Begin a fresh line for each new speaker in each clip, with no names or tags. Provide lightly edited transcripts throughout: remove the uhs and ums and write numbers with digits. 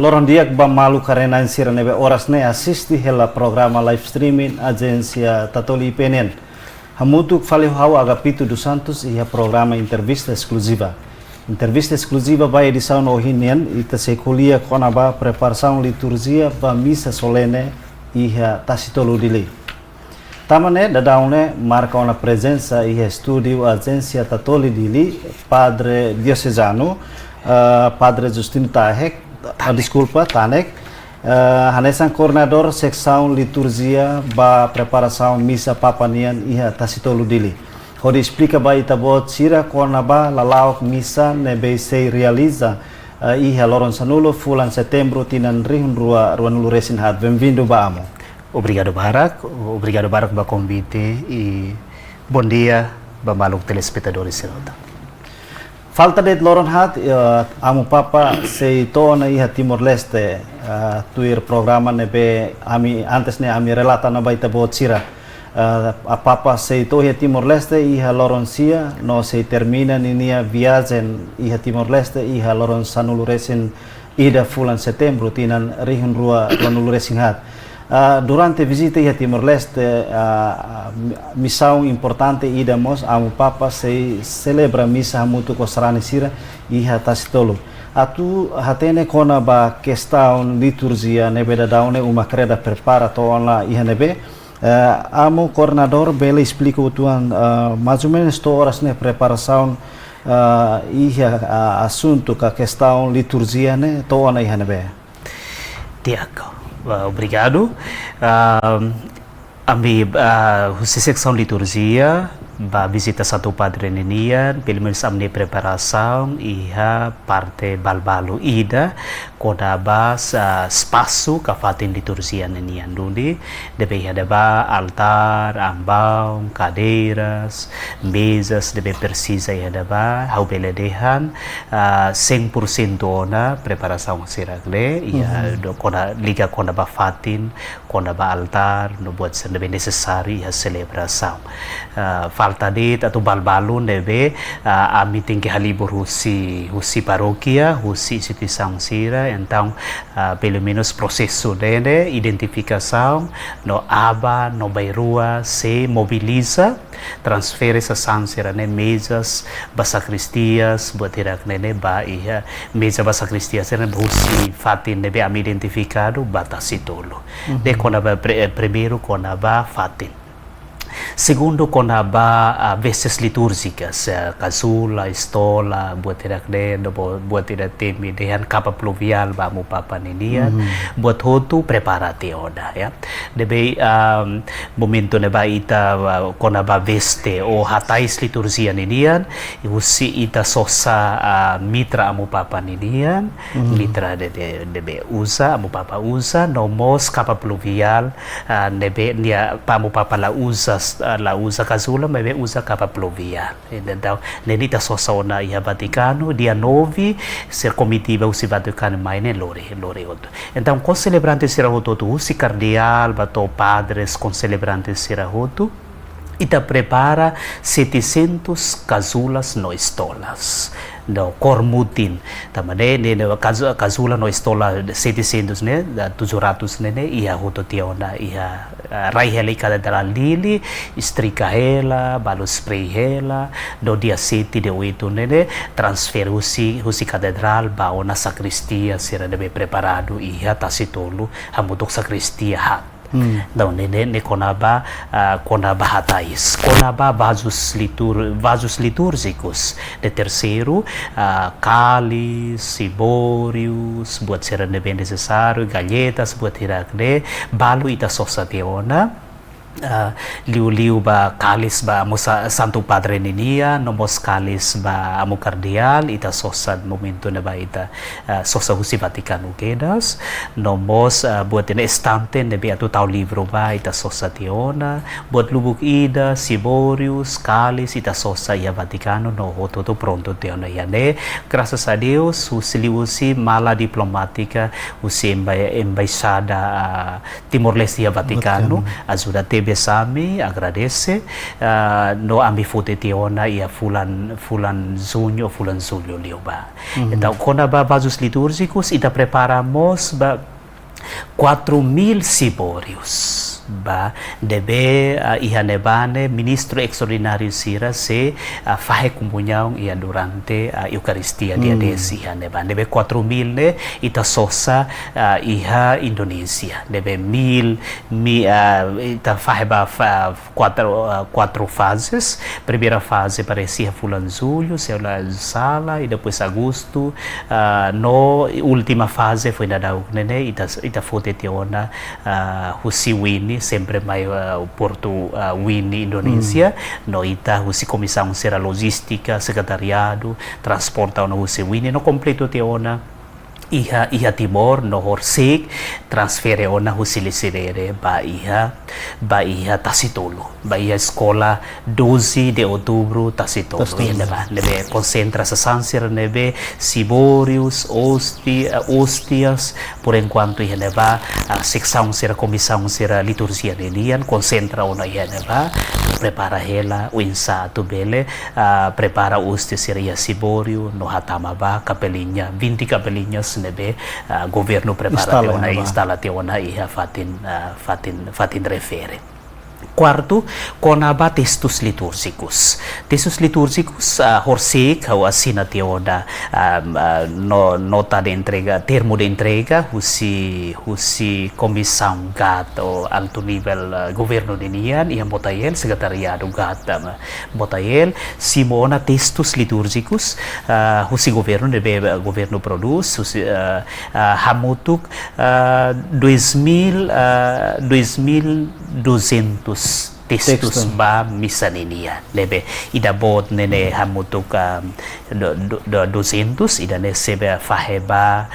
Loron diak ba malu karena insira nebe oras ne assisti hela programa live streaming agência Tatoli Penen. Hamutuk faleu hau Agapito dos Santos e a programa entrevista exclusiva. Entrevista exclusiva vai edição no Hinian e ta sekulia konaba preparação liturgia ba missa solene e a tacitolo dili. Tamane dadaune marca uma presença e estúdio agência Tatoli dili Padre Diocesano Padre Justino Tahek. Desculpa, Tanek, Hanesan coordenador secção liturgia ba preparação missa papanian iha tacitolo dili. Hori explica ba itabot sira kona ba lalaok missa nebe se realiza iha loron sanulo fulan setembro tinan rihun ruanulu resin hat. Bem-vindo ba amo.
Obrigado Barak ba convite e bom dia ba maluk telespectadores serota.
Falta de loron hat amo papa se tona iha Timor Leste tuir programa nebe ami antes ne ami relata na baita botsira a papa se to iha Timor Leste iha loron sia no se termina ninia viagem iha Timor Leste iha loron sanulu resin ida fulan setembro tinan rihun rua lanulu resin hat. Durante visita a Timor-Leste, missão importante idamos amo papa se celebra missa muito kosrani sira e tacitolo. Atu hatene kona ba questão liturgia nebe da daune uma creda prepara to lá e nebe amo coordenador bele explica o tuan mais ou menos to horas ne preparação e assunto ka questão liturgia ne to na e nebe.
Tiago. Obrigado. Secção liturgia, visita Santo Padre Ninian, pelo menos a minha preparação e a parte balbalo ida, quando espaço que fazem liturgia Ninian dundi, deve ada altar, ambão, cadeiras, mesas, deve precisa ada hau beledehan 100% na preparação siragle, e quando liga quando fatin, quando altar, no buat deve necessário a celebração. Falta dit atau balbalu nebe a meeting que halibur husi paroquia, husi instituição sira, então pelo menos processo dele identificação no aba no bairrua se mobiliza, transfere essa sira ne mesas basacristias buat tirak nene ba ia mesa basacristias ne husi fatin nebe am identificado batasitolo de konaba primeiro konaba fatin. Segundo, quando há vestes litúrgicas, casula, estola, buat tidak temi dengan capa pluvial, bamu papa ninia, buat hotu preparationa, ya. Debe momento neba ita quando há veste ou hatais liturgia ninian, usi ita sosa mitra amu papa ninian, mitra debe usa amu papa usa, nomos capa pluvial, debe nia pamu papa la usa casula, mas usa capa pluvial. Então, nenita sosona ia Vaticano, dia 9, ser comitiva usi Vaticano mai ne lore outro. Então, com celebrantes será outro, usi cardeal, bato padres com celebrantes será outro. Ita prepara 700 casulas no estolas. No kormutin. Tamane ne casula no estola 700 ne, 700 ne ia hoto tiona ia raiheli catedral dili, strika hela, balu spray hela, do dia 7 de 8 ne transfer husi catedral ba ona sacristia sira debe preparado ia tacitolo hamutok sacristia hat. Então, ne konaba hatais, konaba vasos litúrgicos. De terceiro, cálice, cibórios, buat ser bem necessário, galhetas, buat tirar de balu ita sosationa. Liu ba kalis ba musa Santo Padre Ninia, nomos kalis ba amu cardeal ita sosad momento na ba ita sosa husi Vaticano quedas, nomos buat ina estante na ba tau livro ba ita sosa tiona, buat lubuk ida, ciborius, kalis ita sosa ia Vaticano no hoto pronto tiona yane. Graças a Deus, usi mala diplomática, usi embaixada Timor Leste ia Vaticano, ajuda tebe besame agradece no ambi fote tiona ia fulan junho liu ba. Então quando ba vasos litúrgicos ita preparamos ba 4.000 ciborios ba debe ihanebane ministro extraordinario sira se fahe kumpunyaong ia durante Eukaristia dia desi ihanebane debe 4.000 ne ita sosa iha Indonesia debe 1.000 ita fahe ba quatro fases. Primeira fase parecia fulan julho segunda sala e depois agosto no última fase foi na daug nene ita fote tiona husi wini sempre mai Porto Wini Indonesia no ita husi comissão sera logística secretariado transporta no husi Wini no completo teona iha Timor no horsik transfere ona husilisirere ba iha Tasitolo ba iha escola 12 de outubro Tasitolo nebe concentra sa sansir nebe ciborius hostias por enquanto iha neba secção sera comissão sera liturgia nelian concentra ona iha neba prepara hela o insato bele prepara hostias sera iha ciborio no hatama ba capelinha 20 capelinhas nebe governo prepara instala teona iha fatin refere. Quarto, konaba textos litúrgicos. Textos litúrgicos, horsik, ou assina teoda nota de entrega, termo de entrega, husi comissão GAT, ou alto nível governo de Nian, e botael, secretariado GAT, botael, simona textos litúrgicos, husi governo, governo produz, husi hamutuk 2.200 textos ba misa niya lebe ida bot nene hamutuk 200 ida ne sebe faheba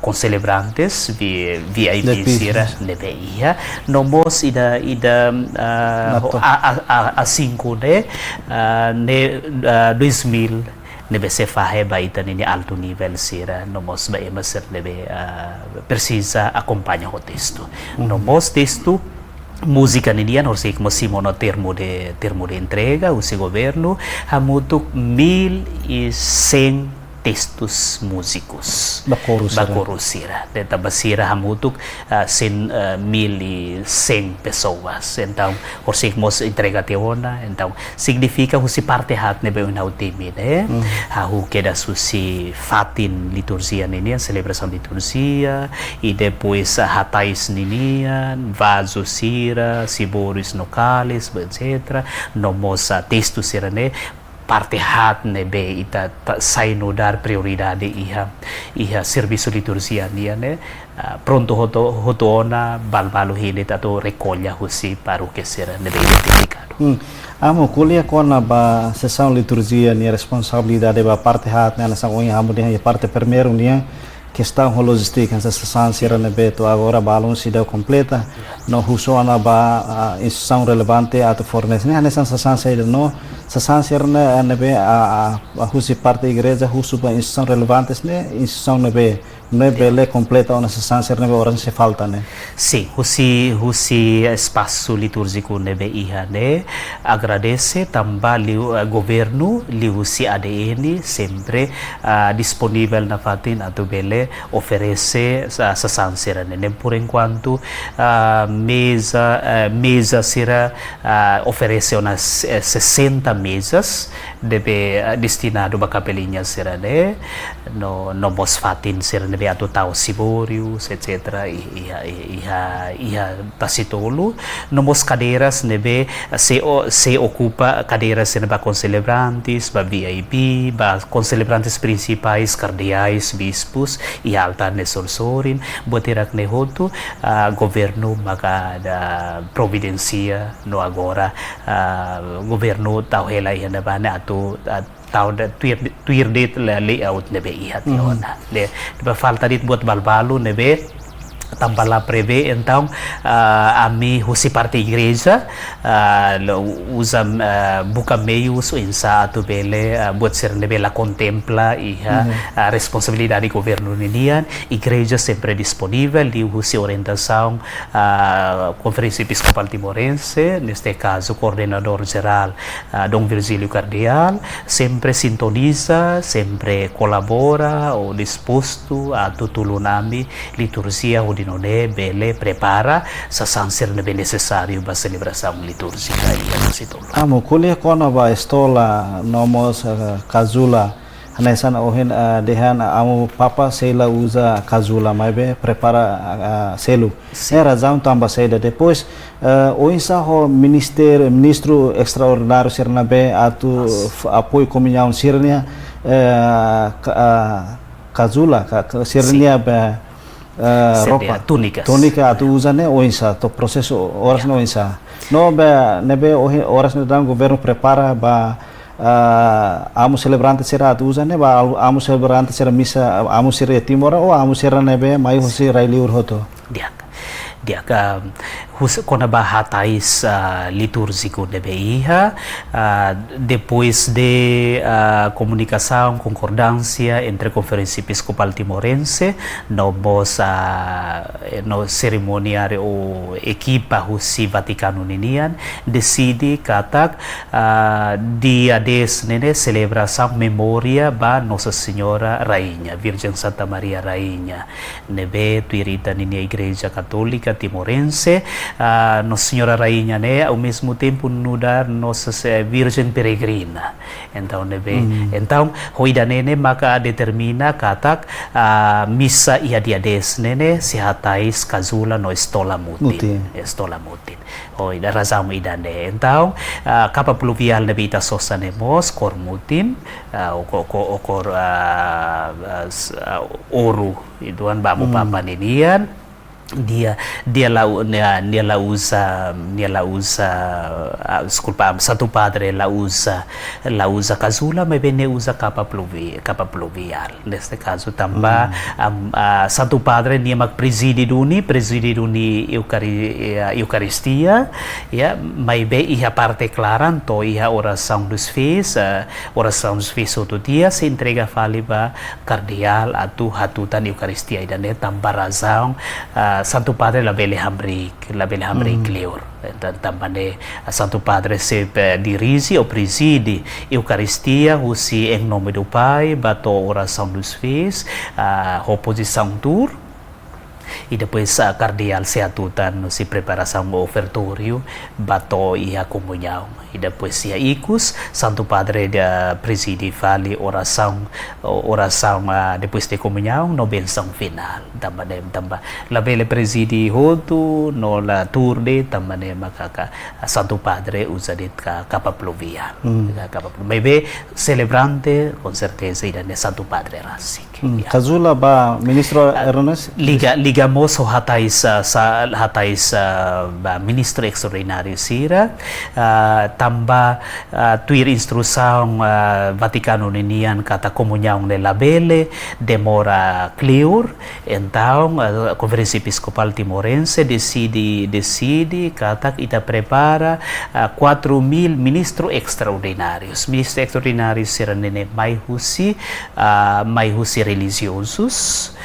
con celebrantes VIP sira lebe iya nomos ida a 5 ne 2000 nebe se faheba ita nini alto nível sira nomos ba emasir nebe precisa acompanha o texto nomos texto música nidian orsik mosimo no termo de entrega o seu governo hamutuk 1.100 textos músicos bakoro sira deta basira hamutuk 1.100 pessoas então orsik mos entrega teona então significa husi parte hat nebe unau timi ne hu queda susi fatin liturgia ninian celebração liturgia e depois hatais ninian vaso sira ciboris locales etc nomos texto sira ne parte hat nebe ita saino dar prioridade iha serviço liturgia niane pronto hotona balbalo hilit ato recolha husi paruke sira nebe identificado.
Amo kuliah kona ba sessão liturgia ni responsabilidade ba parte hat na sa kong amo dia parte primeiro nia questão logística essa sessão sira nebe to agora balon sida completa no huso ana ba instituição relevante ato fornece nessa sessão sira no sessão sira nebe a husi parte igreja husu ba instituição relevantes ne instituição nebe le completa una sessão sira nebe orang se falta ne.
Sim, husi espaço litúrgico nebe iha ne agradece tambah governo li husi ADN sempre disponível na fatin ato bele oferece sessão sira ne por enquanto mesa sira oferece umas 60 mesas debe destinado ba capelinha sira ne no bos fatin sira nebe ato tao ciborius etc iha Tasitolo nomos cadeiras nebe se ocupa cadeiras nebe com celebrantes ba VIP ba com celebrantes principais cardeais bispos e altar ne sorsorin botirak ne hotu governo maka providencia no agora governo tau hela iha nebe ato tau tuir dit layout nebe iha tiona le falta dit buat balbalo nebe tambah lá prevê então ami husi parte igreja usa buka meios insa atu bele buat ser bela contempla e a responsabilidade governo ninian igreja sempre disponível de husi orientação Conferência Episcopal Timorense, neste caso coordenador geral Dom Virgílio Cardial, sempre sintoniza, sempre colabora ou disposto a tutulunami liturgia Dinone bele prepara sa sanser na necessário para celebração litúrgica e assim
Amo kuliah kona ba estola nomos kazula hanesan ohin dehan amo papa sela usa kazula maibe prepara selu era zaun tamba seda depois oinsa ho ministro extraordinário sernabe atu apoio comunhão sirnia kazula sirnia ba roupa túnica atu usa né oinsa to processo horas no oinsa no be nebe horas no dan governo prepara ba amo celebrante será atu usa né ba amo celebrante será missa amo sira timora ou amo sira nebe mai hosi raili urhoto
dia kona bahatais litúrgico de BIHA, depois de comunicação, concordância entre a Conferência Episcopal Timorense, nós no cerimoniário ou equipa Husi Vaticano Ninian decide katak dia 10 nene celebração memória ba Nossa Senhora Rainha, Virgem Santa Maria Rainha, nebe tuirita nini Igreja Católica Timorense. Nossa Senhora Rainha, né, ao mesmo tempo nudar Nossa Virgem Peregrina. Então, então, hoida nene maka determina katak missa ia dia 10 nene se hatais kazula no estola mutin. Estola mutin. Hoida razão idane. Então, capa pluvial na bita sosanemos cor mutin, cor ouro iduan bamu papa ninian. Dia la usa desculpa Santo Padre la usa casula mas bene usa capa pluvial neste caso tamba Santo Padre nia mag presidi duni Eucaristia ya mai be iha parte claran to iha oração dos fiéis outro dia se entrega fali ba cardeal atu hatutan Eucaristia e dane tamba razão Santo Padre la bele hamrik Cleor. Também Santo Padre se dirige ou preside Eucaristia, usi em nome do Pai, bato oração dos fiéis, oposição tour. E depois a cardeal se atutan se preparação do ofertório, bato e a comunhão. E depois se a icus, Santo Padre preside fale oração depois de comunhão, no benção final. Também la bele preside rodo, no la turde, também makaka Santo Padre usa de capa pluvial. Maybe celebrante, com certeza, ida Santo Padre rasik.
Kazula ba ministro Ernest?
Ligamos o hatais ba ministro extraordinário sira tamba tuir instrução Vaticano ninian kata comunhão de labele demora clear então a Conferência Episcopal Timorense decide kata ita prepara 4.000 ministros extraordinários sira nene mai husi religiosos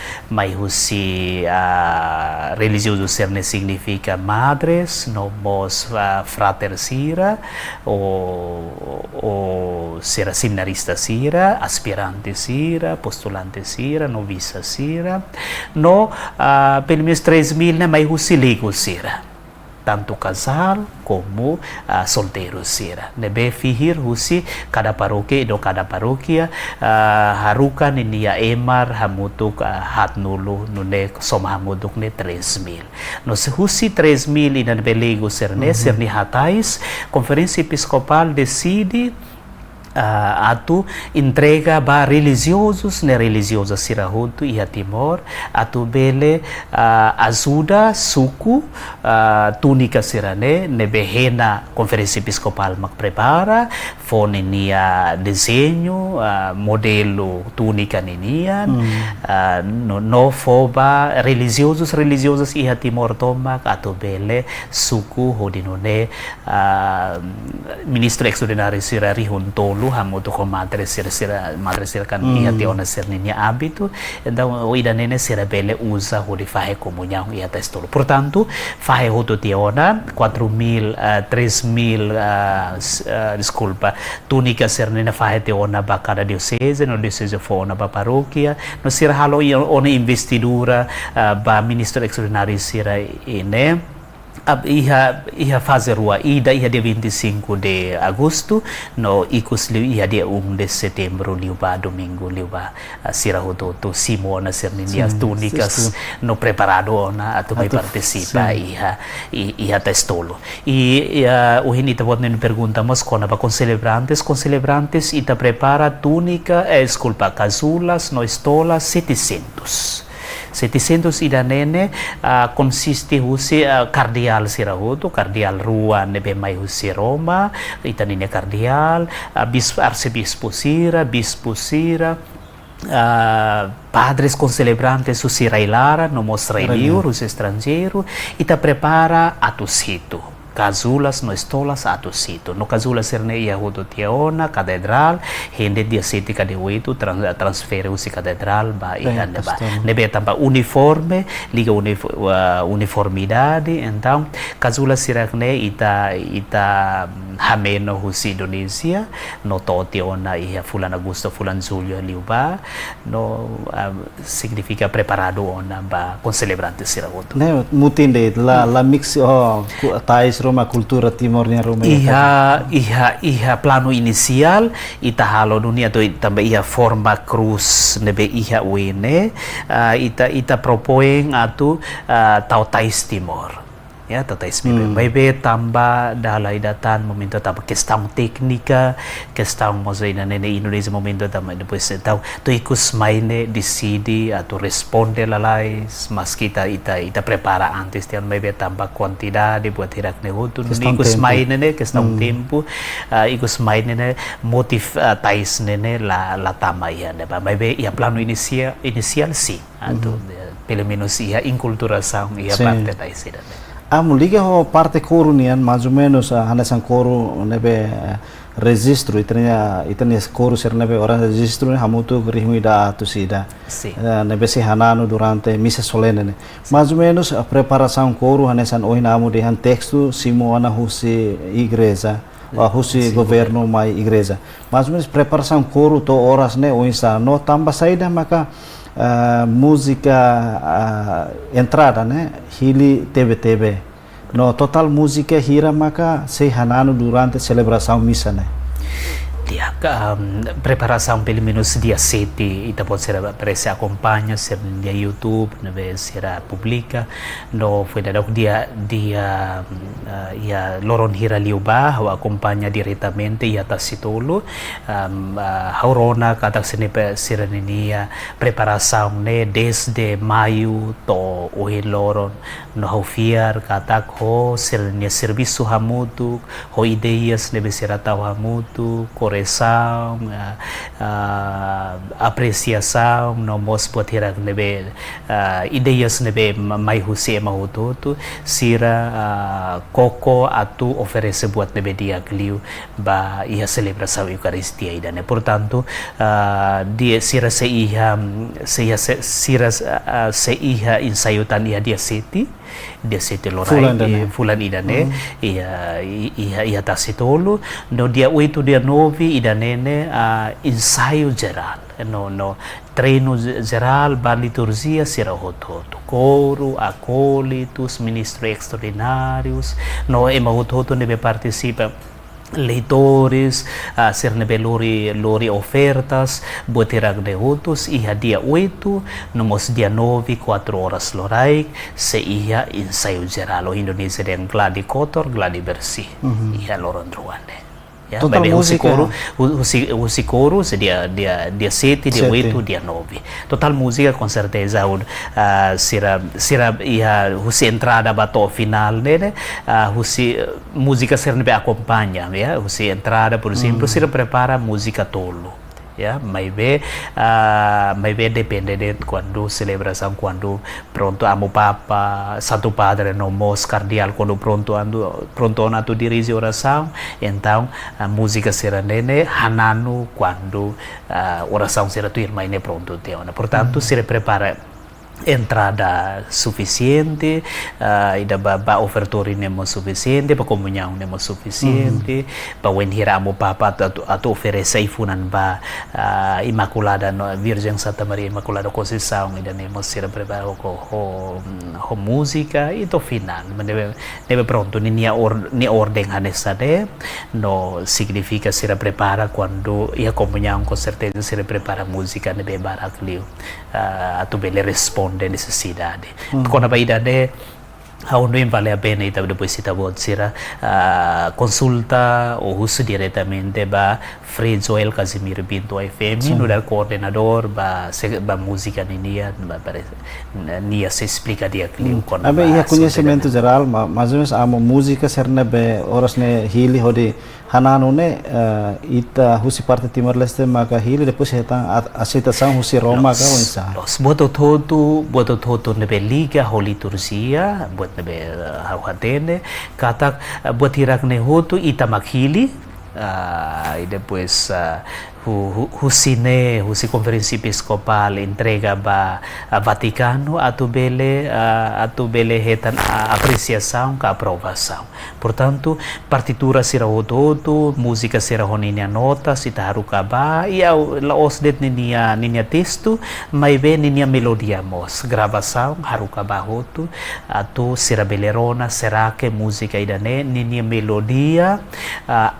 religiosos serne significa madres, nomos frater sira ou sira seminarista sira, aspirante sira, postulante sira, noviça sira, no pelo menos 3.000 na mai husi leigo sira. Tanto casal como solteiro sira. Nebe fihir husi kada paróquia harukan niya emar hamutuk hatnulu nune som hamutuk ne 3.000. No se husi 3.000 inanbelego serne serni hatais Conferência Episcopal decide atu entrega ba religiosos ne religiosas sirahutu iha Timor atu bele ajuda suku túnica sirane ne behena conferência episcopal mak prepara fone nia desenho modelo túnica ninian no foba religiosas iha Timor tomak atu bele suku hodinone ministro extraordinário sira rihuntolo hamutu ko madre sira kan iha te ona serninya habitu então o ida nene sira bele usa ho di fahe comunhão iha testolo portanto fahe hoto te ona 4.000 3.000 desculpa túnica sernina fahe te ona ba cada diocese no diocese fo ona ba paróquia no sira halo ona investidura ba ministro extraordinário sira ine iha fase rua ida iha dia 25 de agosto no ikus liu iha dia 1 de setembro liu ba domingo liu ba sirahuto to simona sernias túnicas no preparado ona atu mai participa iha testolo o hinita vot nen perguntamos kona ba con celebrantes ita prepara túnica desculpa casulas no estolas 700 ida nene consiste husi cardial sirahuto cardial rua nebe mai husi Roma ita nene cardial arcebispo sira bispo sira padres con celebrantes husi railara no mostrailiu husi estrangeiro ita prepara atusitu casulas no estolas atusito no casulas serne ia hudo tiaona catedral hende dia siti kade wetu transfere usi catedral ba ihan ba nebe tamba uniforme liga uniformidade então casulas sirakne ita hameno husi Indonesia no totiona ia fulan agosto fulan julio liuba no significa preparado ona ba con celebrantes siragoto
ne mutinde la mix tais Roma cultura Timornya Roma
iha plano inicial ita halo dunia to tambah iha forma cruz nebe iha wene ita propoeng atu tau tais Timor ya tatais bebe tambah dalai datan momento tambah questão técnica questão mozaina nene Indonesia momento tambah depois então tu ikus maine decide atau responde lalais mas kita ita prepara antes tian bebe tambah quantidade buat hirak nehutu ikus maine ne questão tempo ikus maine ne motif tais nene la tama ya bebe ya plano inicial si atau pelo menos ia inculturação ia parte tais ida
liga ho parte coro nian mais ou menos hanesan coro nebe registro itania coro ser nebe orang registro hamutu rihuida atusida nebe se hanano durante missa solene mais ou menos a preparação coro hanesan oinamu dehan texto simoana husi igreja husi governo mai igreja mais ou menos preparação coro to horas ne oinsa no tambah saida maka música entrada né hili TB no total música hira maka se hanano durante celebração missa né
dia preparação pelo menos dia 7 ita pode ser aparece acompanha ser dia YouTube nebe será publica no foi da dia ia loron hira liuba o acompanha diretamente ia tasitolo haurona kata senepe sirania preparação ne desde maio to o loron no haufiar kata ko sernia serviço hamutu ho ideias nebe será tau hamutu correção, apreciação, no mos poder nebe ideias nebe mai husi mahututu sira koko atu oferece buat nebe dia kliu ba ia celebração eucaristia ida ne portanto dia sira se iha ensaiutan ia dia seti lorai fulan ida ne ia tasitolo no dia 8 dia 9 ida nene ensaio geral no treino geral ba liturgia sira hototo coro acólitos ministros extraordinários no emahototo nebe participa leitores ser nebe lori ofertas boterag de outros iha dia 8 nomos dia 9 4 horas lorai se iha ensaio geral o Indonesia yang gladi kotor gladi bersih iha loron ruane Ya,
Total
bebe
música.
husi coro, dia 7, dia 8, dia 9. Total música com certeza sira ia husi entrada bato final nele, husi música ser nebe acompanha, ya, husi entrada por exemplo, sira prepara música tolo. Ya, maybe depende de quando celebração, quando pronto amo papa, santo padre no mos cardeal, quando pronto ando tu dirige oração, então a música será nene hananu quando oração será tu irmã ne pronto teona. Portanto, se prepara entrada suficiente, ida ba ofertório nemo suficiente, ba comunhão nemo suficiente, ba wenhira amo papa atu oferece ifunan ba Imaculada no Virgem Santa Maria Imaculada Conceição, ida nemo sira prepara ho música e to final, nebe pronto ni ordem hanesade, no significa sira prepara quando ia comunhão com certeza sira prepara música nebe barakliu, atu bele responde necessidade. Quando a idade não vale a pena então depois se tabot sira consulta ou uso diretamente ba Fred Joel Casimiro Pinto FM no dar coordenador ba música nia nia se explica dia clio con
abe ia conhecimento geral mas menos amo música serna be horas ne hili hodi hanano ne ita husi parte Timor Leste maka hili depois heta aceitação husi Roma ka onsa
los boto todo nebe liga ho liturgia buat nebe hawatene katak buat hirak ne hotu ita makhili e depois husi conferência episcopal entrega ba Vaticano atu bele hetan apreciação ka aprovação. Portanto, partitura sira todo, música sira honinya nota sita haruka ba ia laos det ninya texto, mai be ninya melodia mos gravação haruka ba hotu atu sira belerona serake música idane ninya melodia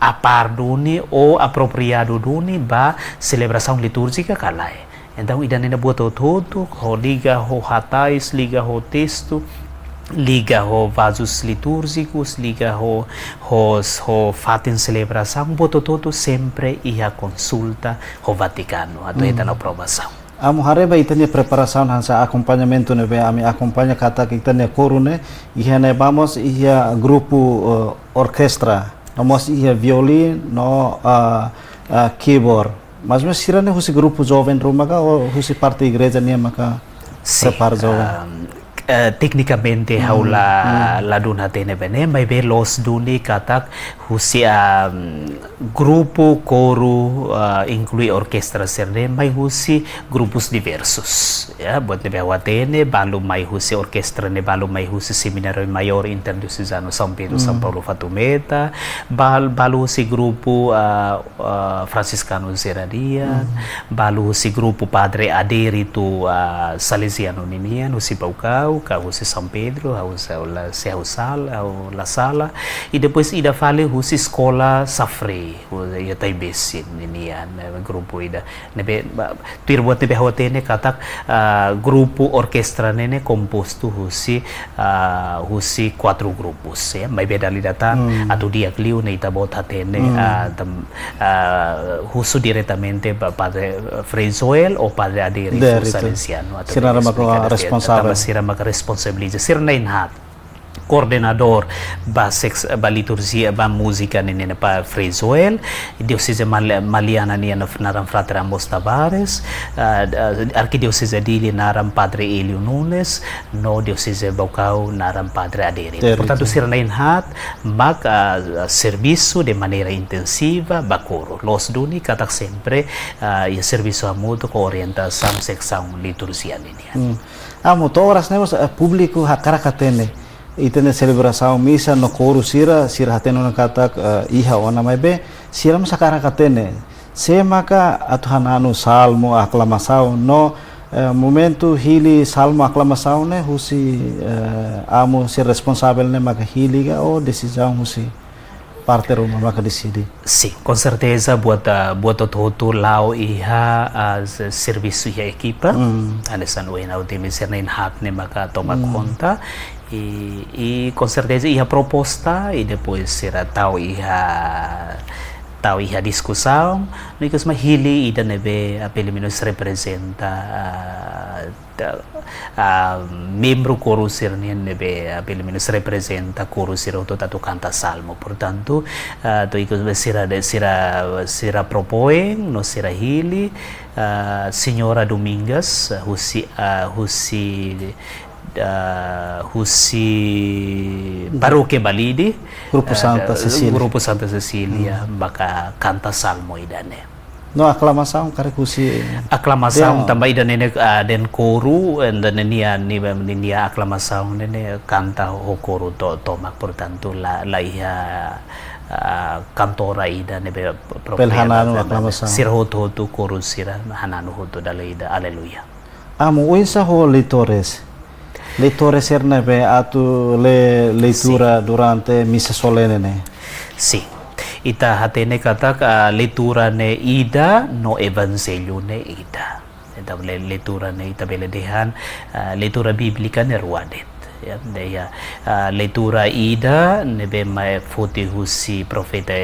aparduni ou apropriado duni ba celebração litúrgica kalai. Então ida nena buat todo, ho liga ho hatais, liga ho texto, liga ho vasos litúrgicos, liga ho fatin celebração, buat todo sempre ia consulta ho Vaticano, atau eta na aprovação.
Amo hareba itanya preparação hansa acompanhamento ne be ami acompanha kata kitanya coro ne ihane vamos ia grupo orquestra, namos ia violin no keyboard. Mas sira ne husi grupo jovem rumaga ou husi parte igreja ne maka prepara jovem.
Tecnicamente la duna tene bene mai be los duni katak husi grupo coro inclui orquestra serne mai husi grupos diversos ya buat nebe awatene balu mai husi orquestra ne balu mai husi seminario maior interdiocesano São Pedro São Paulo Fatumeta balu husi grupo franciscano Zeradia balu husi grupo padre aderitu salesiano ninian husi Paucau ka husi São Pedro la sala e depois ida fale husi escola Safre ia taibesin ninian grupo ida nebe tuir buat nebe hawatene katak grupo orquestra nene composto husi 4 grupos ya mai beda lidatan atau dia kliu ne itabot hatene husu diretamente padre Fray Joel ou padre Aderitu Salesiano atau sira maka responsabiliza sir nainhat coordenador ba liturgia ba música nene pa Fray Joel diocese Maliana ni naram frater Amos Tavares arquidiocese Dili naram padre Elio Nunes no diocese Baucau naram padre Aderitu. Portanto sir nainhat mag serviço de maneira intensiva bakoro los duni katak sempre e serviço amudo com orientação secção liturgia nene.
Amo horas nemos público hakarakatene itene celebração misa no coro sira hateno na katak iha ona mai be sira masakarakatene se maka atuhananu salmo aclamação no momento hili salmo aclamação ne husi amo ser responsável ne maka hiliga ou decisão husi parte rumah maka decidi.
Sim, com certeza buat todo lau iha serviço e equipa anesan uena o time sernain hat ne maka toma conta e com certeza iha proposta e depois será tal iha tau iha discussão, no que uma hili ida nebe pelo menos representa membro coro sirnia nebe pelo menos representa coro siro to tatu canta salmo, portanto to iku sira propõe no sira hili Senhora Domingas Husi Paróquia Balidi Grupo Santa Cecília baka canta salmo idane
No aklamação kare kusi
aklamação também idane den coro dan nia aklamação nene canta o coro to tomak portanto la ia kantora ida nebe
pelhananu aklamação
sirhoto coro sira hananu hoto dalaida aleluia
amo uinsa ho leitores nebe atu leitura durante missa solene ne
sim ita hatene kata leitura ne ida no evangelho ne ida então leitura ne ita beledehan leitura bíblica ne ruadet ya leitura ida nebe mai foti husi profeta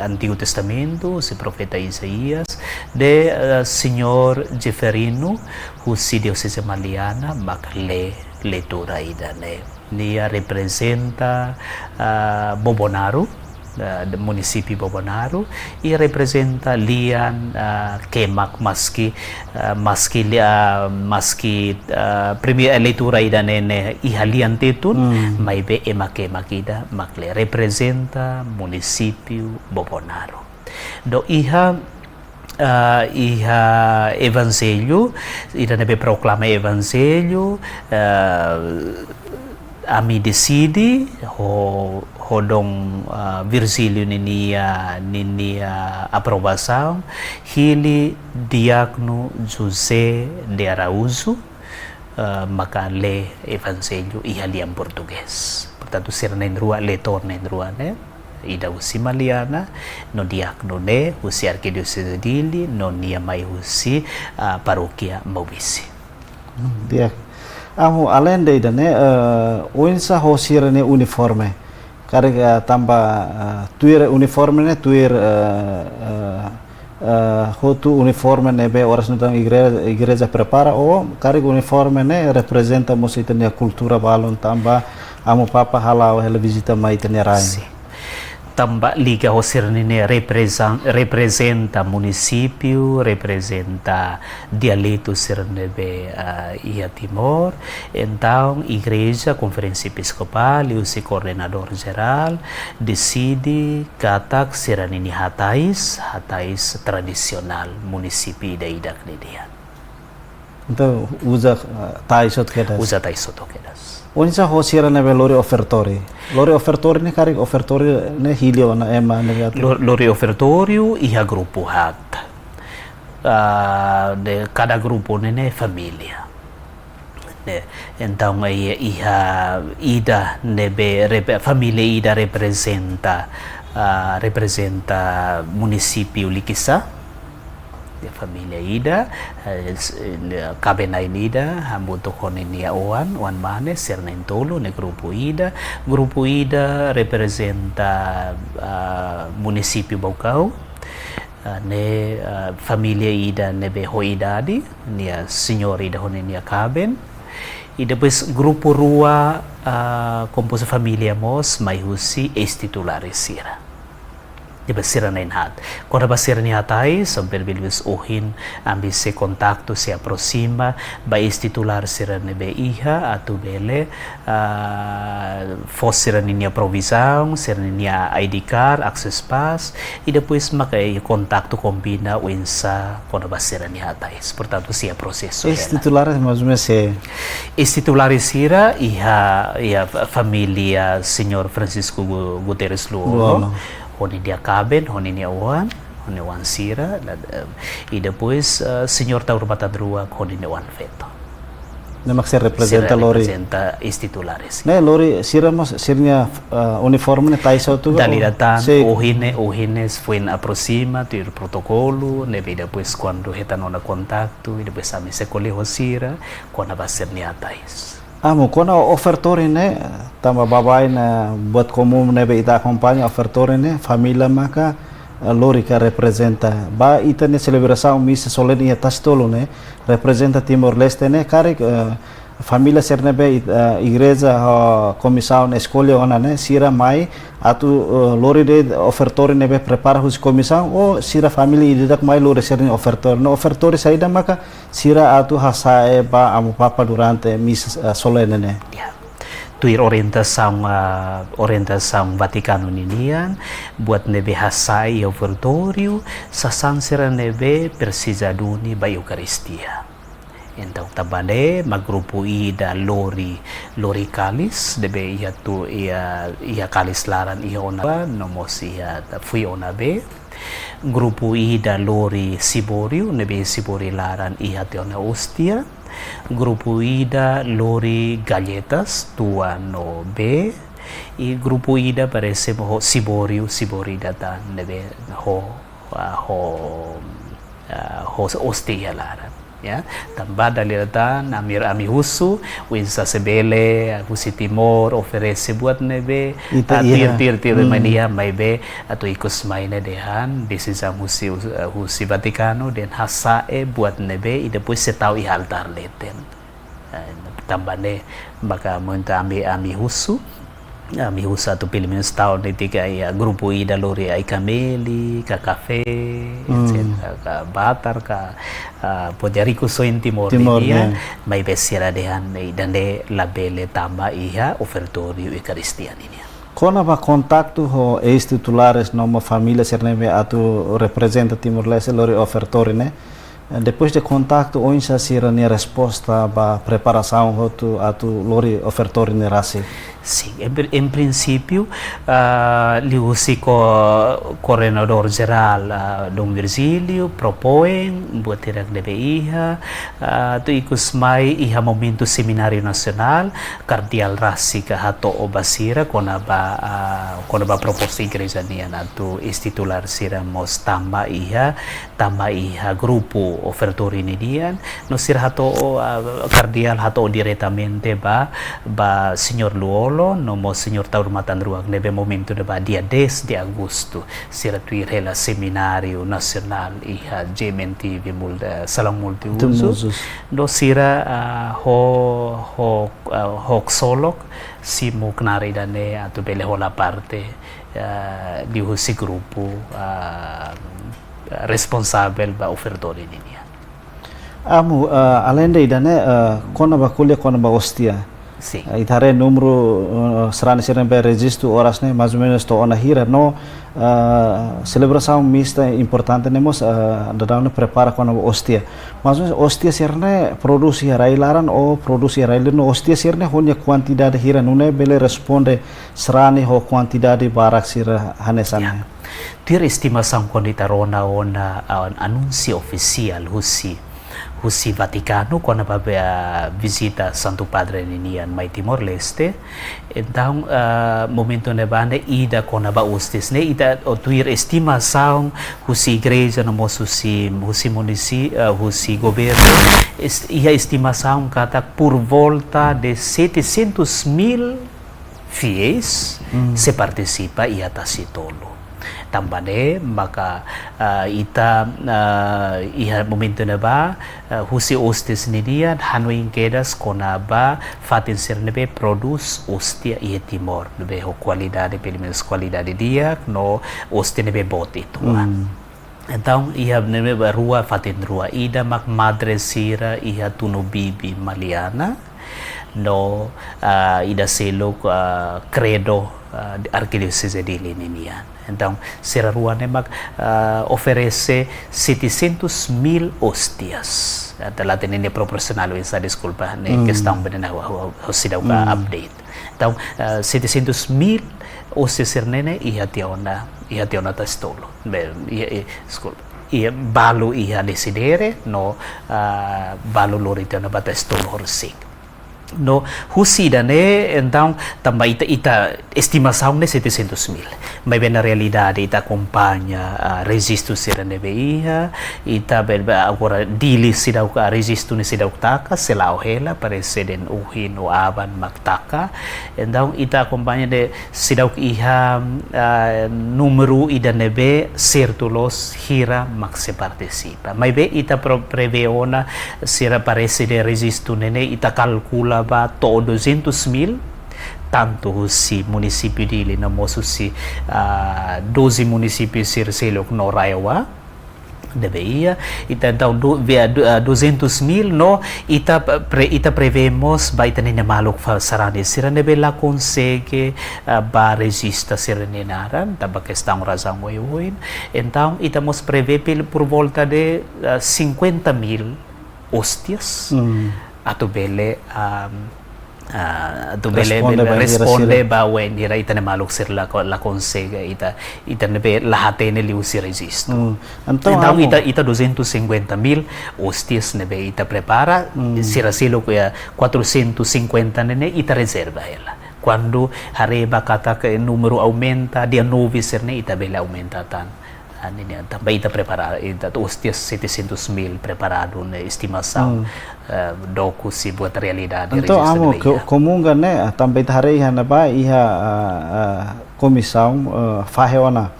Antigo Testamento si profeta Isaías de Senhor Jeferino husi diocese Maliana makle leitura ida ne dia representa Bobonaro município Bobonaro e representa lian kemak maski primeira leitura ida nene ihalian tetun mai be emak ida makle representa município Bobonaro do iha evangelho ida nebe proclama evangelho ami decidi hodong Virgílio ninia aprovação hili Diácono José de Araújo maka le evangelho ihalian português portanto ser nendrua leitor nendrua ne ida usi Maliana no diácono ne usi arquidiocese dili no nia mai usi paróquia Maubisi
dia amo além de ida ne uinsa hosira ne uniforme karega tambah tuir uniforme ne tuir hotu uniforme ne be oras nutang igreja prepara karega uniforme ne representa mositania cultura balon tambah amo papa halau hele visita mai tenia rain
tambah liga hosirnine representa município, representa dialeto sirnebe ia Timor, então igreja, conferência episcopal e o coordenador geral decide katak siranini hatais tradisional município da idak nidian.
Então usa taisot kedas.
Usa taisot kedas.
Onisa hosira nebe lori offertori ne karik offertori ne hilio na ema ne
lori offertorio iha grupo hat de cada grupo ne família então iha ida nebe família ida representa município Likisa família ida kabenai ida hambuto konia oan mane sernentolo ne grupo ida representa município Baucau ne família ida nebe hoidadi nia senhor ida honia kaben e depois grupo rua composto família mos mai husi ex-titulares sira di basira na inhat. Kung basira niya tayo, sambil bilbis uhin, ambis se kontakto, se aproxima, bais titular sira nebe iha, atu bele, fos sira niya provisão, sira niya ID card, access pass, e depois makay kontakto kombina uinsa kung basira niya tayo. Portanto, siya proseso.
Ex-titulares, mas se...
Ex-titulares sira, iha familia Senhor Francisco Guterres Luolo, honi dia kaben, honi dia wan sira, e depois senhor taur batadrua, honi dia wan feto.
Nemak se representa lori.
Representa titulares.
Ne lori siramos sirnya uniforme ne taiso tu.
Daliratan ohines foi aproxima tu protocolo, ne depois quando retanona contacto, e depois sami se coleho sira, quando vai ser nia tais.
Amo, quando ofertori ne, tamba babai na buat komum ne be ita acompanha ofertori ne, família maka lori que representa ba ita ne celebração missa solene ia tastolo ne representa Timor Leste ne kare família sernebe igreja comissão na escola ona ne sira mai atu lori de ofertori nebe prepara hus comissão o sira família idak mai lori serni ofertori no ofertori saida maka sira atu hasae ba amu papa durante missa solene ne.
Tuir orientação Vaticano ninian buat nebe hasai ofertório sasansira nebe persisaduni ba Eucaristia. Então também magrupo ida lori kalis debe ia tu ia kalis laran ia ona nomos ia fui ona be grupo ida lori siboriu nebe sibori laran ia te ona ostia. Grupo ida lori galletas tua no B e grupo ida parece ho siboriu sibori data nebe ho ostia lara ya tambah dalilatan ami husu winsa sebele husi Timor oferece buat nebe tir mania mai be atau ikus maine dehan desisa husi Vaticano den hasae buat nebe ida depois setau i altar leten tambah ne maka monta ami husu atau pelo menos tahun ketika ya grupo ida lori ai kameli ka kafe ka batar ka poderico so in Timor dia mai besira dehan dan de labele tamba iha ofertorio eucaristia ini.
Kona ba kontakto ho ex-titulares numa família sernebe atu representa Timor Leste lori ofertori ne. Depois de contato onde sira ne resposta ba preparação atu lori ofertori ne rasi.
Sim, em princípio, o coordenador geral Dom Virgílio propõe buat tirak DBIH, tu ikus mai iha momento seminário nacional, cardial rasi ka hato obasira kona ba proposta igreja nia tu titular sira mos tamba iha grupo ofertori nidian, no sira hato cardial hato diretamente ba Senhor Luolo no Senhor Taur Matandruak nebe momento de dia 10 de agosto sira tuir hela seminário nacional iha GMTV salão multiusos do sira ho solok si muknari dane atu bele hola parte di husi grupo responsável ba ofertori ninia.
Amu além de idane kona ba kulia kona ba hostia.
Sim.
Itare número será necessário registro horas né mais ou menos to ona hira no celebração mista importante nemos da prepara com a hostia mas hostia serne produzi railaran ou produzi railin no hostia serne honya quantidade hira nune bele responde serani ho quantidade barak sira hanesan.
Tir estimação quando itarona ona anúncio oficial husi Vaticano quando vai visita Santo Padre ninian mai Timor Leste então momento nebane ida quando ba ustes ne ida tuir estimação husi igreja no husi município husi governo ia estimação kata por volta de 700.000 fiéis se participa ia tasitolo tambane maka ita iha momento na ba husi ostes nidian hanuing kedas kona ba fatin sernebe produce ostia ia Timor nebe ho qualidade pelo menos qualidade dia no oste nebe bot itu então iha nebe rua fatin rua ida mak madre sira iha tuno bibi Maliana no ida selo credo arquidiocese de Linian. Então, Serra Ruane oferece 700.000 hostias. Ela tem proporcional essa desculpa, né? Questão bem na hostia update. Então, 700.000 hostias sernene ia tiona tastolo. Desculpa. E balu ia decidere no balu lori tiona batastolo horsik. no husida ne então também ita estimação ne 700.000 mas bem na realidade ita acompanha a registro sira ne beia ita agora dili sida o registro ne sida utaka sela o hela parece den uhin o aban maktaka então ita acompanha de sida iha número ida nebe certulos hira mak se participa mas be ita preveona sira parece de registro ne ita calcula ba to 200.000 tanto si município dele na moço si 12 municípios Sirselok no Raiwa deveria então 200.000 no ita prevemos ba ita nina maluk sarane sira nebe la consegue ba registra sira ninaran taba questão razão oiuin então ita mos preve por volta de 50.000 hostias atau bele responde ba when ira ita na maluk sir la consegue ita nebe lahate ne liu si registro então ita 250.000 hostias nebe ita prepara sira silo kuya 450 nene ita reserva ela quando hareba kata que número aumenta dia novi sir ne ita bele aumenta tan também está preparado, os 700.000 preparado na estimação doku si buat realidade.
Então, amo comum né, também hari na ba iha comissão faheona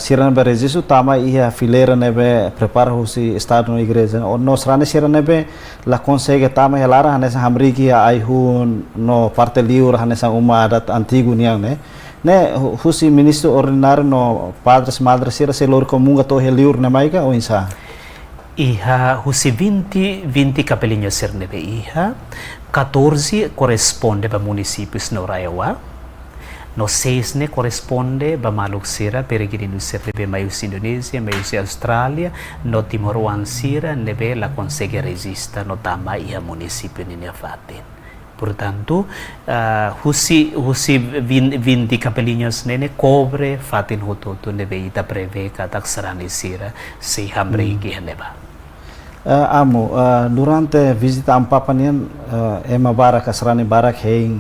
siran berejisu tama iha fileira nebe prepara husi estado na igreja no srane siran nebe la consegue tama helara hanesa hamriki aihun no parte liur hanesa uma adat antigo niang ne husi ministro ordinário no padres madres sira selor comunga to heliur na maiga o insa
iha husi 20 capelinhos ser nebe iha 14 corresponde para municípios no Raiwa no 6 ne corresponde para Maluk sira peregrino ser nebe maius Indonesia maius Australia no Timor sira nebe la consegue resista no tama iha município ni fatin. Portanto, husi 20 capelinhos nene cobre fatin hututu nebe ita preve katak sarani sira si hamregi neba.
Amo, durante visita ampapanian ema barak asrani barak hein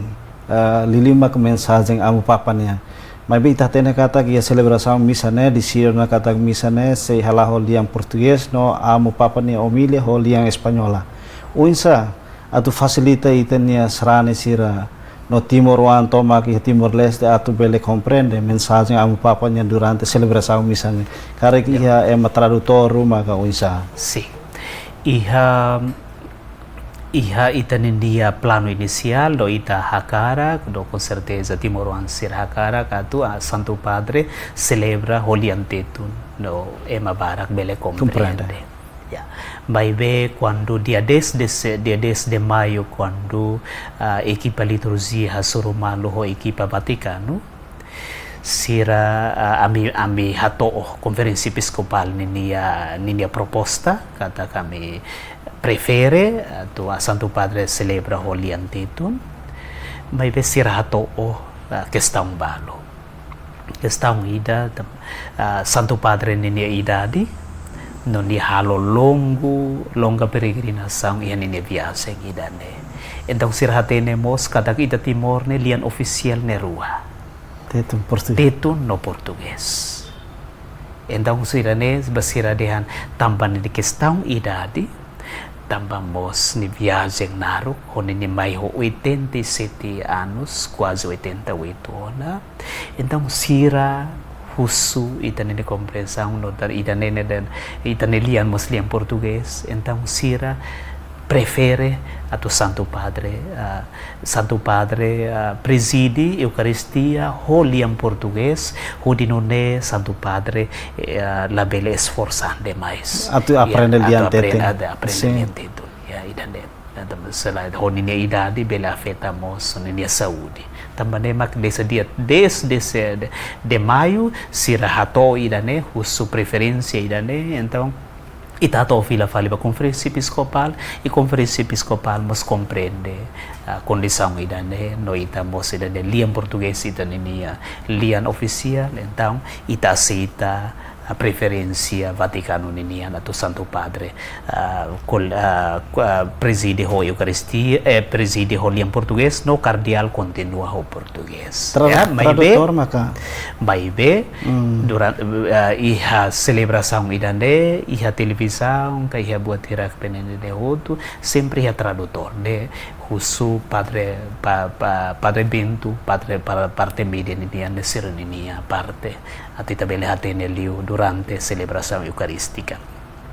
lilima ke mensagem amo papania. Mas bem tene kata que a celebração missa né de sira na kata missa né se halah liang português no amo papania homilia ho liang espanhola. Uinsa atu facilita itenia serane sira no Timor toma que Timor Leste atu bele compreende mensagem amo papanya durante celebração missa né. Kare que ia tradutor maka uinsa.
Sim. Iha itanindia plano inicial do ita hakara do com certeza Timoruan sir hakara katu a Santo Padre celebra holiantetun no ema barak bele compreende. Ya, baik quando dia 10 de maio quando equipa liturgia hasuru malu ho equipa Vaticano sira ami hato conferência episcopal ninia proposta kata kami prefere tu Santo Padre celebra holiantetun baik sira hato questão balo questão ida Santo Padre ninia idadi non di halo longa peregrinação e nene viagem idane então sirhatene mos kada kita Timor ne lian oficial ne rua teto no português então sirane basira dehan tamban de questão idade tambam mos ni viagem naru hone ni mai ho 87 anos quase 88 ona então sira husu itanene compreensão no dar itanene dan itanene lian muslim português então sira prefere atau Santo Padre preside Eucaristia holiam português hodinone Santo Padre la bele esforçando mais
atau aprende lian tete
itu ya idane selain honine idade bela afetamos honine saúde também mak desse dia de maio sira hato idane husu preferência idane então itato fila fali ba conferência episcopal e conferência episcopal mos compreende a condição idane no ita mos idane lian português idane lian oficial então ita aceita preferência Vaticano ninian atau Santo Padre preside ho Eucaristia preside ho liam português no cardeal continua ho português
tradutor maka
Baibe durante iha celebração idande iha televisão que iha buat tirak penene de outro sempre iha tradutor de Husu Padre Padre Bento Padre para parte media ninia nesir ninia parte atita bele hatene liu durante celebração eucarística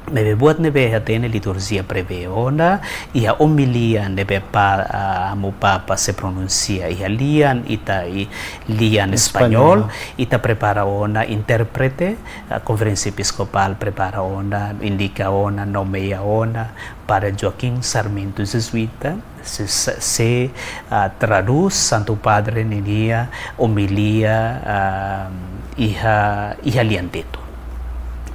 Nebe buat nebe hatene liturgia preveona ia homilia nebe amo papa se pronuncia ia lian ita lian espanhol ita prepara ona interprete conferência episcopal prepara ona indica ona nomeia ona para Joaquim Sarmiento Jesuita se traduz Santo Padre ninia homilia iha lian teto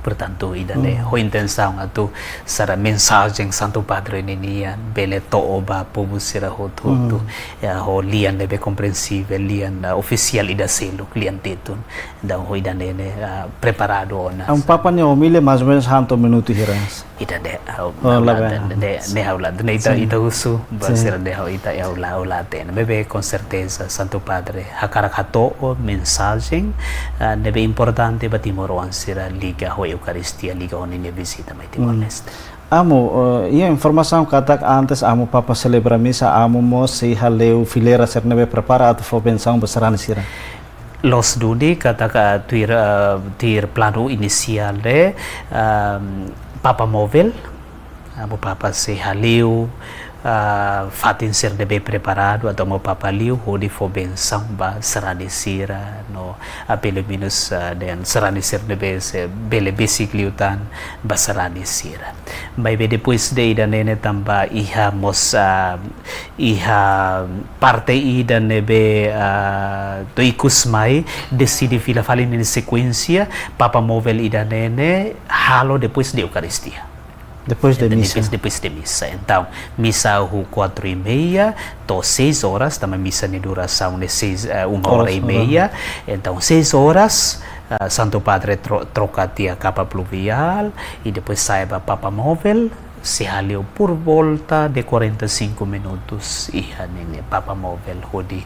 Portanto, idane ho intenção atu sara mensagem Santo Padre ninia bele toba povo sira ho tudo ho lian nebe compreensível lian oficial ida selo cliente tun da ho idane preparado ona
papa ne homile mais ou menos hanto minuto hiras
idane ne haula ne ita usu basira de ho ita aula ten bebe com certeza Santo Padre hakarakato mensagem nebe importante batimoro ansira liga ho Eucaristia liga onine visita mai Timor-Leste.
Ia informação que antes amo papa celebra missa amo mo se haleu fileira ser nebe prepara atau for pensão besar sira.
Los dudi kata tir plano inicial de papa móvel amo papa se haleu fatin ser debe preparado atau mau papa liu hodi fo benção ba serani sira no apelo minus dan serani sir debe se bele basic liutan ba serani sira bai be depois de ida nene tamba iha mos iha parte ida nebe to ikus mai decide fila falin in sequência papa móvel ida nene halo depois de Eucaristia
Depois de missa.
Depois de missa. Então, missa o 4:30, to 6 horas, também missa de duração de 1h30. Então, 6 horas, Santo Padre troca a capa pluvial e depois sai para Papa Móvel. Se haleu por volta de 45 minutos e Papa Móvel hodi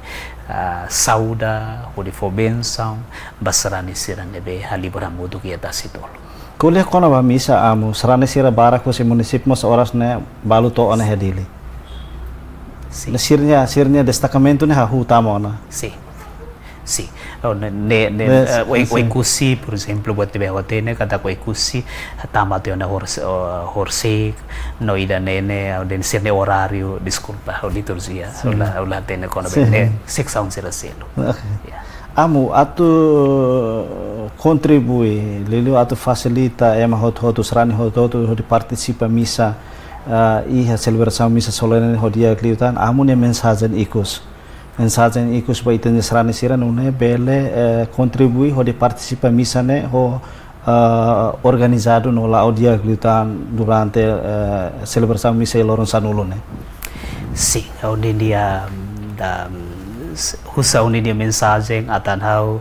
sauda, hodi fobenção, basarani siranebe haliburamu do que está sitolo.
Kuliah kona ba misa amo serane sira barak ko si munisip mo sa oras na balu to ana hedili.
Si.
Na sirnya destacamento ni ha hutamo na.
Si. Si. O ikusi, por exemplo, buat tiba hotene kata ko ikusi tama to na horsek no ida nene den sirne horário, desculpa, o liturgia. Ola tene kona be secção sira selo.
Amo atu contribui, lelu atu facilita ema hot serani hot participa misa iha celebração misa solene hodia kliutan amu ne mensagem ikus ba itene serani sira nune bele contribui hodi participa misa ne ho organizado no la odia kliutan durante celebração misa loron sanulo ne.
Si, onde dia da husa dia mensagem atanhau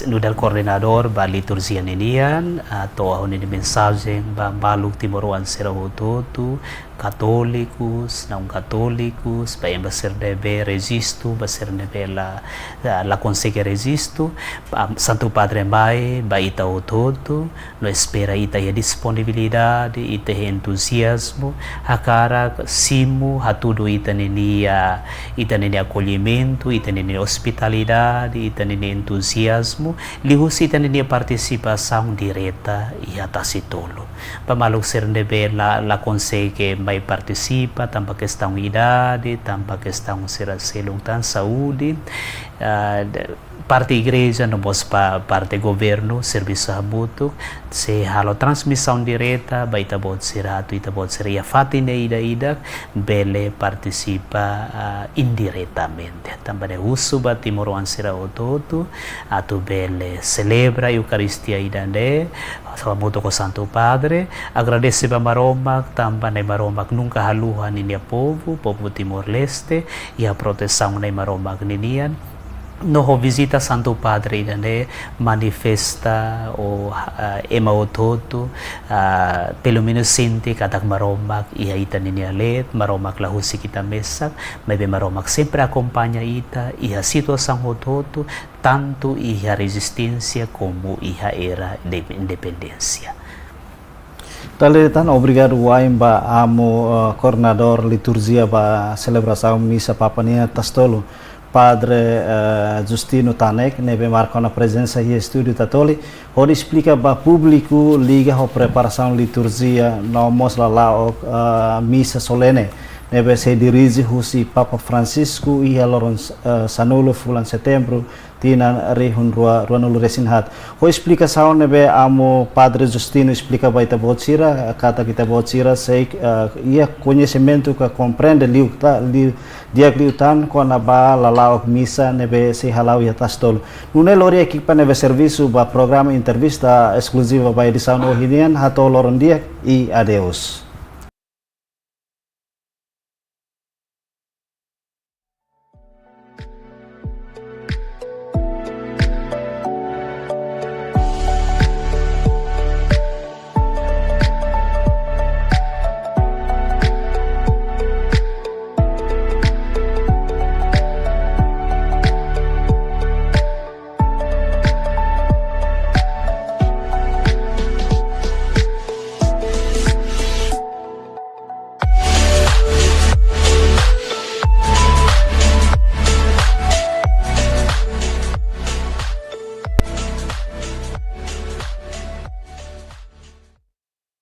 nudal coordenador ba liturgia ninian atau dia mensagem ba baluk timoruan sera hototu católicos, não católicos, para ser debe resisto, para ser debe la consegue resisto, Santo Padre mai, ba ita o todo, no espera ita a disponibilidade, ita entusiasmo, hakara simu, hatudo ita nini acolhimento, ita nini hospitalidade, ita nini entusiasmo, lihus ita nini participação direta e atasitolo. Pamaluk ser debe la consegue vai participa tanpa questão idade, tanpa questão ser tan saúde, parte igreja não pode parte governo serviço mútuo se halo transmissão direta baita bot siratu ita bot seria fatine ida bele participa indiretamente também uso batimoruan sira ototo atu bele celebra Eucaristia idande Sabamuto ko Santo Padre, agradece ba maromak, tamba na maromak nunca haluhan niya povo Timor-Leste, e a proteção na maromak ninian, no ho visita Santo Padre ne manifesta o emaototo pelo menos sinti katak maromak iha ita ninialet maromak lahusi kita mesak maybe maromak sempre acompaña ita iha situação hototo tanto iha resistência como iha era de independência.
Talitan, obrigado Waim ba amo coordenador liturgia ba celebração missa Papa Nia Tastolo, Padre Justino Tanek, nebe marca na presença e estúdio Tatoli, onde explica para público liga a preparação liturgia na mostra lá missa solene, nebe se dirige husi Papa Francisco e a Lorenzo Sanulo fulan setembro tina rehun ruanulu resinhat. Ho explicação nebe amo Padre Justino explica baita bocira kata kita bocira sei ia conhecimento que compreende dia liutan kona ba lalau missa nebe se halau ya tastol. Nune lori equipa nebe serviço ba programa entrevista exclusiva ba edição ohinian hato loron dia e adeus.